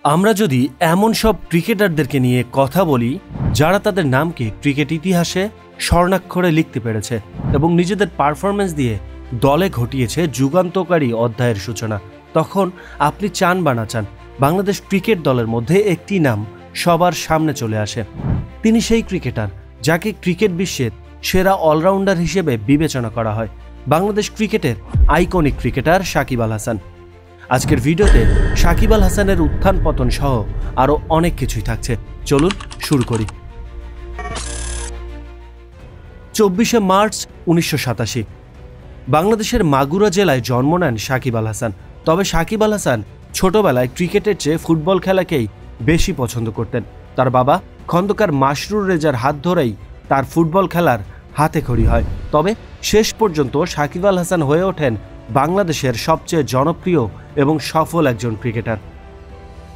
আমরা যদি এমন সব ক্রিকেটারদেরকে নিয়ে কথা বলি যারা তাদের নামকে ক্রিকেট ইতিহাসে স্বর্ণাক্ষরে লিখতে পেরেছে এবং নিজেদের পারফরমেন্স দিয়ে দলে ঘটিয়েছে যুগান্তকারী অধ্যায়ের সূচনা, তখন আপনি চান বা না চান বাংলাদেশ ক্রিকেট দলের মধ্যে একটি নাম সবার সামনে চলে আসে। তিনি সেই ক্রিকেটার যাকে ক্রিকেট বিশ্বের সেরা অলরাউন্ডার হিসেবে বিবেচনা করা হয়। বাংলাদেশ ক্রিকেটের আইকনিক ক্রিকেটার সাকিব আল হাসান। আজকের ভিডিওতে সাকিব আল হাসানের উত্থান পতন সহ আরও অনেক কিছুই থাকছে। চলুন শুরু করি। 24শে মার্চ 1987 বাংলাদেশের মাগুরা জেলায় জন্ম নেন সাকিব আল হাসান। তবে সাকিব আল হাসান ছোটবেলায় ক্রিকেটের চেয়ে ফুটবল খেলাকেই বেশি পছন্দ করতেন। তার বাবা খন্দকার মাসরুর রেজার হাত ধরেই তার ফুটবল খেলার হাতেখড়ি হয়। তবে শেষ পর্যন্ত সাকিব আল হাসান হয়ে ওঠেন বাংলাদেশের সবচেয়ে জনপ্রিয় এবং সফল একজন ক্রিকেটার।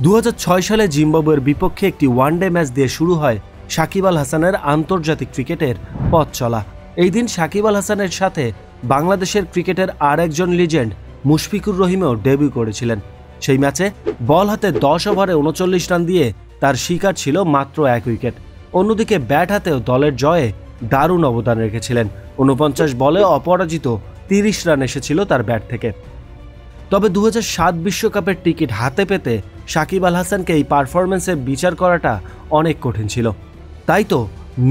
2006 সালে জিম্বাবুয়ের বিপক্ষে একটি ওয়ানডে ম্যাচ দিয়ে শুরু হয় সাকিব আল হাসানের আন্তর্জাতিক ক্রিকেটের পথ চলা। এই দিন সাকিব আল হাসানের সাথে বাংলাদেশের ক্রিকেটের আর একজন লিজেন্ড মুশফিকুর রহিমও ডেবিউ করেছিলেন। সেই ম্যাচে বল হাতে 10 ওভারে 39 রান দিয়ে তার শিকার ছিল মাত্র 1 উইকেট। অন্যদিকে ব্যাট হাতেও দলের জয়ে দারুণ অবদান রেখেছিলেন। 49 বলে অপরাজিত 30 রান এসেছিল তার ব্যাট থেকে। তবে 2007 বিশ্বকাপের টিকিট হাতে পেতে সাকিব আল হাসানকে এই পারফরমেন্সে বিচার করাটা অনেক কঠিন ছিল। তাই তো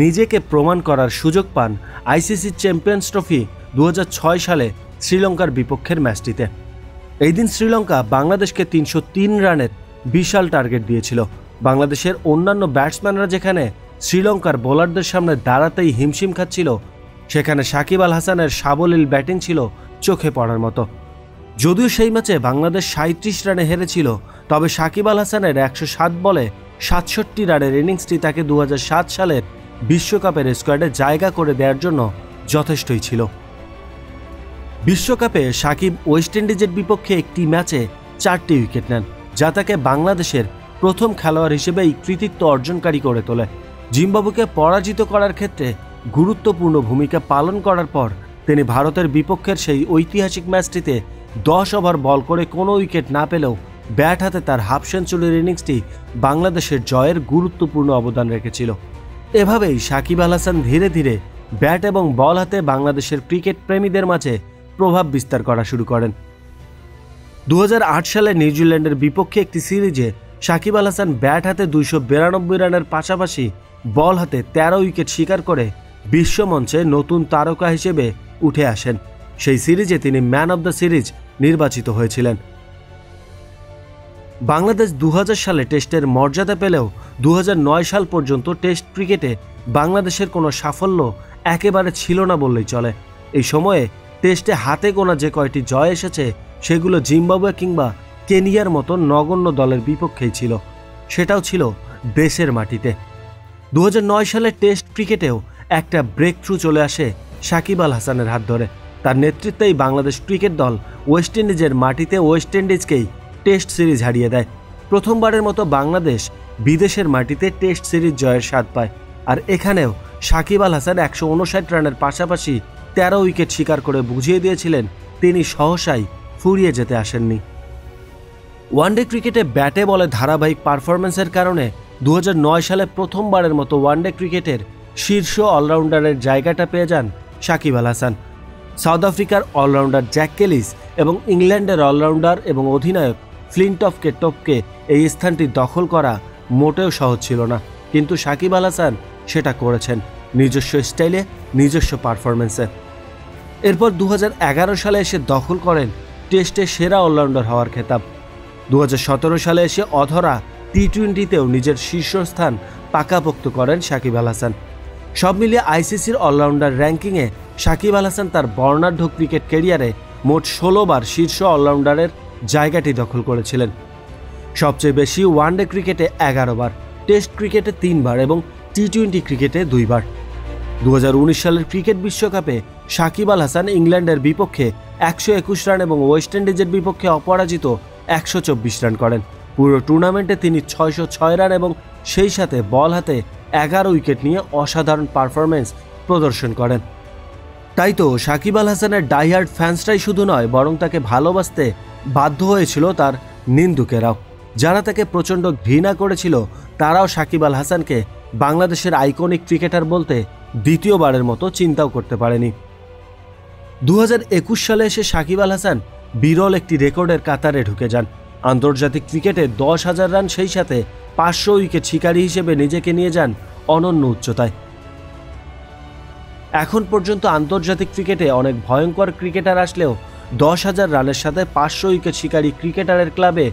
নিজেকে প্রমাণ করার সুযোগ পান আইসিসি চ্যাম্পিয়ন্স ট্রফি 2006 সালে শ্রীলঙ্কার বিপক্ষের ম্যাচটিতে। এই দিন শ্রীলঙ্কা বাংলাদেশকে 303 রানের বিশাল টার্গেট দিয়েছিল। বাংলাদেশের অন্যান্য ব্যাটসম্যানরা যেখানে শ্রীলঙ্কার বোলারদের সামনে দাঁড়াতেই হিমশিম খাচ্ছিল, সেখানে সাকিব আল হাসানের সাবলীল ব্যাটিং ছিল চোখে পড়ার মতো। যদিও সেই ম্যাচে বাংলাদেশ 37 রানে হেরেছিল, তবে সাকিব আল হাসানের 107 বলে 67 রানের ইনিংসটি তাকে 2007 সালের বিশ্বকাপের স্কোয়াডে জায়গা করে দেওয়ার জন্য যথেষ্টই ছিল। বিশ্বকাপে সাকিব ওয়েস্ট ইন্ডিজের বিপক্ষে একটি ম্যাচে 4টি উইকেট নেন, যা তাকে বাংলাদেশের প্রথম খেলোয়াড় হিসেবে এই কৃতিত্ব অর্জনকারী করে তোলে। জিম্বাবুকে পরাজিত করার ক্ষেত্রে গুরুত্বপূর্ণ ভূমিকা পালন করার পর তিনি ভারতের বিপক্ষের সেই ঐতিহাসিক ম্যাচটিতে 10 ওভার বল করে কোনো উইকেট না পেলেও ব্যাট হাতে তার হাফ সেঞ্চুরির ইনিংসটি বাংলাদেশের জয়ের গুরুত্বপূর্ণ অবদান রেখেছিল। এভাবেই সাকিব আল হাসান ধীরে ধীরে ব্যাট এবং বল হাতে বাংলাদেশের ক্রিকেট প্রেমীদের মাঝে প্রভাব বিস্তার করা শুরু করেন। 2008 সালে নিউজিল্যান্ডের বিপক্ষে একটি সিরিজে সাকিব আল হাসান ব্যাট হাতে 292 রানের পাশাপাশি বল হাতে 13 উইকেট শিকার করে বিশ্বমঞ্চে নতুন তারকা হিসেবে উঠে আসেন। সেই সিরিজে তিনি ম্যান অব দ্য সিরিজ নির্বাচিত হয়েছিলেন। বাংলাদেশ 2000 সালে টেস্টের মর্যাদা পেলেও 2009 সাল পর্যন্ত টেস্ট ক্রিকেটে বাংলাদেশের কোনো সাফল্য একেবারে ছিল না বললেই চলে। এই সময়ে টেস্টে হাতে গোনা যে কয়টি জয় এসেছে সেগুলো জিম্বাবুয়ে কিংবা কেনিয়ার মতো নগণ্য দলের বিপক্ষেই ছিল, সেটাও ছিল দেশের মাটিতে। 2009 সালে টেস্ট ক্রিকেটেও একটা ব্রেক থ্রু চলে আসে সাকিব আল হাসানের হাত ধরে। তার নেতৃত্বেই বাংলাদেশ ক্রিকেট দল ওয়েস্ট ইন্ডিজের মাটিতে ওয়েস্ট ইন্ডিজকেই টেস্ট সিরিজ হারিয়ে দেয়। প্রথমবারের মতো বাংলাদেশ বিদেশের মাটিতে টেস্ট সিরিজ জয়ের স্বাদ পায়। আর এখানেও সাকিব আল হাসান 159 রানের পাশাপাশি 13 উইকেট শিকার করে বুঝিয়ে দিয়েছিলেন তিনি সহসাই ফুরিয়ে যেতে আসেননি। ওয়ানডে ক্রিকেটে ব্যাটে বলে ধারাবাহিক পারফরমেন্সের কারণে 2009 সালে প্রথমবারের মতো ওয়ানডে ক্রিকেটের শীর্ষ অলরাউন্ডারের জায়গাটা পেয়ে যান সাকিব আল হাসান। সাউথ আফ্রিকার অলরাউন্ডার জ্যাক কেলিস এবং ইংল্যান্ডের অলরাউন্ডার এবং অধিনায়ক ফ্লিনটফকে টপকে এই স্থানটি দখল করা মোটেও সহজ ছিল না, কিন্তু সাকিব আল হাসান সেটা করেছেন নিজস্ব স্টাইলে, নিজস্ব পারফরমেন্সে। এরপর 2011 সালে এসে দখল করেন টেস্টে সেরা অলরাউন্ডার হওয়ার খেতাব। 2017 সালে এসে অধরা টি-20তেও নিজের শীর্ষস্থান পাকাপোক্ত করেন সাকিব আল হাসান। সব মিলিয়ে আইসিসির অলরাউন্ডার র্যাঙ্কিংয়ে সাকিব আল হাসান তার বর্ণাঢ্য ক্রিকেট ক্যারিয়ারে মোট 16 বার শীর্ষ অলরাউন্ডারের জায়গাটি দখল করেছিলেন। সবচেয়ে বেশি ওয়ানডে ক্রিকেটে 11 বার, টেস্ট ক্রিকেটে 3 বার এবং টি-20 ক্রিকেটে 2 বার। 2019 সালের ক্রিকেট বিশ্বকাপে সাকিব আল হাসান ইংল্যান্ডের বিপক্ষে 121 রান এবং ওয়েস্ট ইন্ডিজের বিপক্ষে অপরাজিত 124 রান করেন। পুরো টুর্নামেন্টে তিনি 606 রান এবং সেই সাথে বল হাতে 11 উইকেট নিয়ে অসাধারণ পারফরমেন্স প্রদর্শন করেন। তাই তো সাকিব আল হাসানের ডাইহার্ড ফ্যান্সরাই শুধু নয়, বরং তাকে ভালোবাসতে বাধ্য হয়েছিল তার নিন্দুকেরাও। যারা তাকে প্রচণ্ড ঘৃণা করেছিল তারাও সাকিব আল হাসানকে বাংলাদেশের আইকনিক ক্রিকেটার বলতে দ্বিতীয়বারের মতো চিন্তাও করতে পারেনি। 2021 সালে এসে সাকিব আল হাসান বিরল একটি রেকর্ডের কাতারে ঢুকে যান। আন্তর্জাতিক ক্রিকেটে 10,000 রান, সেই সাথে 500 উইকেট শিকারী হিসেবে নিজেকে নিয়ে যান অনন্য উচ্চতায়। এখন পর্যন্ত আন্তর্জাতিক ক্রিকেটে অনেক ভয়ঙ্কর ক্রিকেটার আসলেও 10,000 রানের সাথে 500 উইকেট শিকারী ক্রিকেটারের ক্লাবে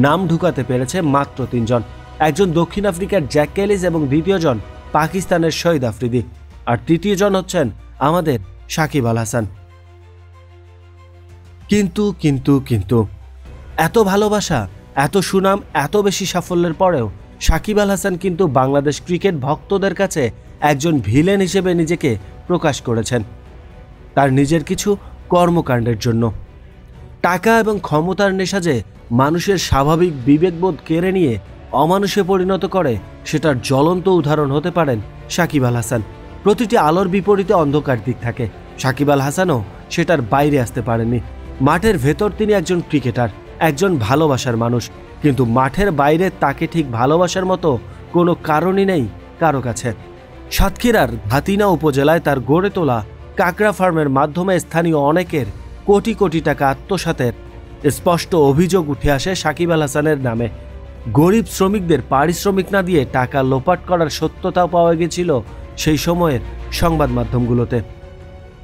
নাম ঢুকাতে পেরেছে মাত্র 3 জন। একজন দক্ষিণ আফ্রিকার জ্যাক ক্যালিস এবং দ্বিতীয়জন পাকিস্তানের শহীদ আফ্রিদি, আর তৃতীয়জন হচ্ছেন আমাদের সাকিব আল হাসান। কিন্তু এত ভালোবাসা, এত সুনাম, এত বেশি সাফল্যের পরেও সাকিব আল হাসান কিন্তু বাংলাদেশ ক্রিকেট ভক্তদের কাছে একজন ভিলেন হিসেবে নিজেকে প্রকাশ করেছেন তার নিজের কিছু কর্মকাণ্ডের জন্য। টাকা এবং ক্ষমতার নেশা যে মানুষের স্বাভাবিক বিবেকবোধ কেড়ে নিয়ে অমানুষে পরিণত করে, সেটার জ্বলন্ত উদাহরণ হতে পারেন সাকিব আল হাসান। প্রতিটি আলোর বিপরীতে অন্ধকার দিক থাকে, সাকিব আল হাসানও সেটার বাইরে আসতে পারেননি। মাঠের ভেতর তিনি একজন ক্রিকেটার, একজন ভালোবাসার মানুষ, কিন্তু মাঠের বাইরে তাকে ঠিক ভালোবাসার মতো কোনো কারণই নেই কারো কাছে। সাতক্ষীরার ধাতিনা উপজেলায় তার গড়ে তোলা কাকড়া ফার্মের মাধ্যমে স্থানীয় অনেকের কোটি কোটি টাকা আত্মসাতের স্পষ্ট অভিযোগ উঠে আসে সাকিব আল হাসানের নামে। গরিব শ্রমিকদের পারিশ্রমিক না দিয়ে টাকা লোপাট করার সত্যতাও পাওয়া গেছিল সেই সময়ের সংবাদ মাধ্যমগুলোতে।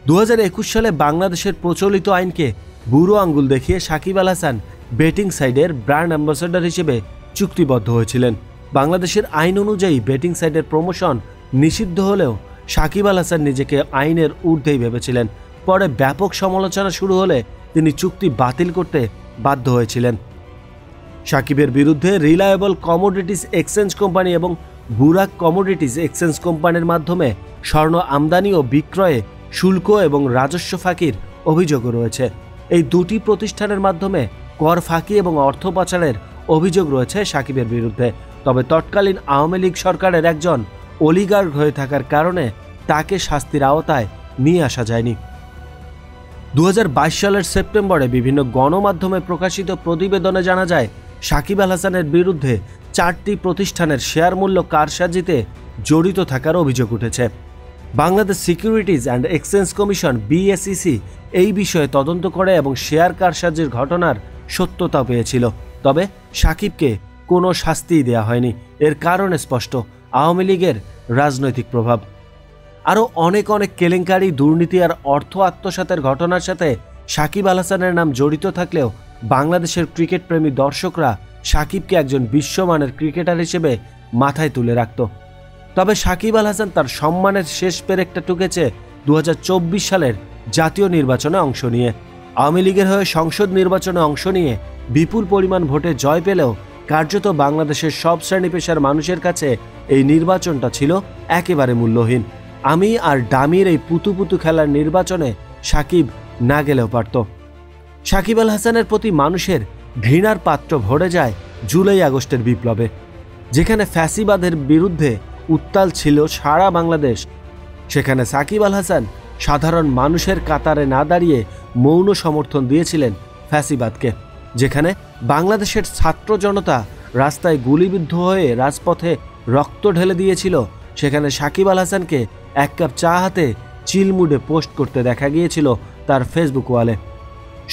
2021 সালে বাংলাদেশের প্রচলিত আইনকে বুড়ো আঙ্গুল দেখিয়ে সাকিব আল হাসান বেটিং সাইডের ব্র্যান্ড অ্যাম্বাসেডর হিসেবে চুক্তিবদ্ধ হয়েছিলেন। বাংলাদেশের আইন অনুযায়ী বেটিং সাইডের প্রমোশন নিষিদ্ধ হলেও সাকিব আল হাসান নিজেকে আইনের ঊর্ধ্বেই ভেবেছিলেন। পরে ব্যাপক সমালোচনা শুরু হলে তিনি চুক্তি বাতিল করতে বাধ্য হয়েছিলেন। সাকিবের বিরুদ্ধে রিলায়েবল কমোডিটিস এক্সচেঞ্জ কোম্পানি এবং বুরাক কমোডিটিস এক্সচেঞ্জ কোম্পানির মাধ্যমে স্বর্ণ আমদানি ও বিক্রয়ে শুল্ক এবং রাজস্ব ফাঁকির অভিযোগও রয়েছে। এই দুটি প্রতিষ্ঠানের মাধ্যমে কর ফাঁকি এবং অর্থ পাচারের অভিযোগ রয়েছে সাকিবের বিরুদ্ধে। তবে তৎকালীন আওয়ামী লীগ সরকারের একজন অলিগার্ক হয়ে থাকার কারণে তাকে শাস্তির আওতায় নিয়ে আসা যায়নি। 2022 সালের সেপ্টেম্বরে বিভিন্ন গণমাধ্যমে প্রকাশিত প্রতিবেদনে জানা যায় সাকিব আল হাসানের বিরুদ্ধে 4টি প্রতিষ্ঠানের শেয়ার মূল্য কারসাজিতে জড়িত থাকার অভিযোগ উঠেছে। Bangladesh securities and exchange commission BSEC এই বিষয়ে তদন্ত করে এবং শেয়ার কারসাজির ঘটনার সত্যতা পেয়েছিল। তবে সাকিবকে কোনো শাস্তিই দেওয়া হয়নি। এর কারণ স্পষ্ট, আওয়ামী লীগের রাজনৈতিক প্রভাব। আরও অনেক কেলেঙ্কারি, দুর্নীতি আর অর্থ আত্মসাতের ঘটনার সাথে সাকিব আল হাসানের নাম জড়িত থাকলেও বাংলাদেশের ক্রিকেট প্রেমী দর্শকরা সাকিবকে একজন বিশ্বমানের ক্রিকেটার হিসেবে মাথায় তুলে রাখত। তবে সাকিব আল হাসান তার সম্মানের শেষ পেরেকটা টুকেছে 2024 সালের জাতীয় নির্বাচনে অংশ নিয়ে। আওয়ামী লীগের হয়ে সংসদ নির্বাচনে অংশ নিয়ে বিপুল পরিমাণ ভোটে জয় পেলেও কার্যত বাংলাদেশের সব শ্রেণী পেশার মানুষের কাছে এই নির্বাচনটা ছিল একেবারে মূল্যহীন। আমি আর ডামির এই পুতু খেলার নির্বাচনে সাকিব না গেলেও পারত। সাকিব আল হাসানের প্রতি মানুষের ঘৃণার পাত্র ভরে যায় জুলাই আগস্টের বিপ্লবে, যেখানে ফ্যাসিবাদের বিরুদ্ধে উত্তাল ছিল সারা বাংলাদেশ। সেখানে সাকিব আল হাসান সাধারণ মানুষের কাতারে না দাঁড়িয়ে মৌন সমর্থন দিয়েছিলেন ফ্যাসিবাদকে। যেখানে বাংলাদেশের ছাত্র জনতা রাস্তায় গুলিবিদ্ধ হয়ে রাজপথে রক্ত ঢেলে দিয়েছিল, সেখানে সাকিব আল হাসানকে এক কাপ চা হাতে চিলমুডে পোস্ট করতে দেখা গিয়েছিল তার ফেসবুক ওয়ালে।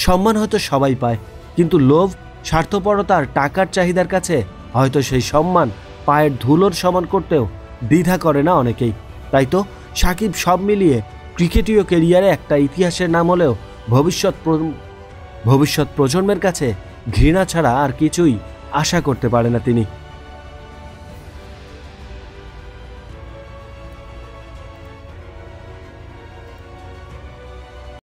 সম্মান হয়তো সবাই পায়, কিন্তু লোভ, স্বার্থপরতা আর টাকার চাহিদার কাছে হয়তো সেই সম্মান পায়ের ধুলোর সমান করতেও দ্বিধা করে না অনেকেই। তাই তো সাকিব সব মিলিয়ে ক্রিকেটীয় ক্যারিয়ারে একটা ইতিহাসের নাম হলেও ভবিষ্যৎ প্রজন্মের কাছে ঘৃণা ছাড়া আর কিছুই আশা করতে পারে না তিনি।